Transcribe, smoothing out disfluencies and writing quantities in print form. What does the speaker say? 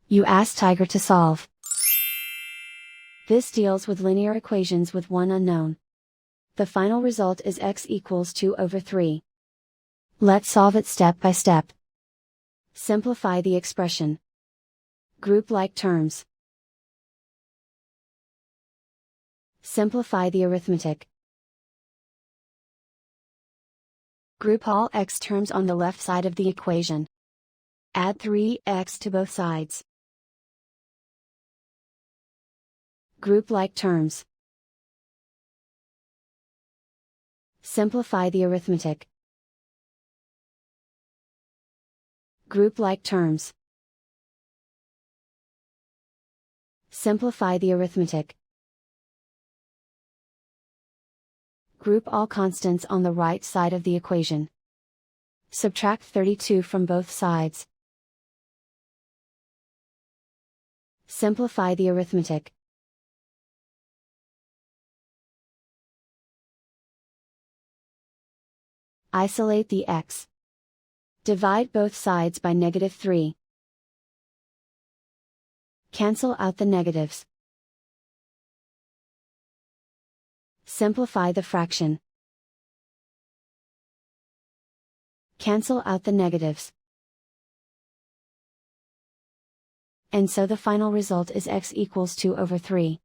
You ask Tiger to solve. This deals with linear equations with one unknown. The final result is x equals 2 over 3. Let's solve it step by step. Simplify the expression. Group like terms. Simplify the arithmetic. Group all x terms on the left side of the equation. Add 3x to both sides. Group like terms. Simplify the arithmetic. Group like terms. Simplify the arithmetic. Group all constants on the right side of the equation. Subtract 32 from both sides. Simplify the arithmetic. Isolate the x. Divide both sides by -3. Cancel out the negatives. Simplify the fraction. Cancel out the negatives. And so the final result is x equals 2 over 3.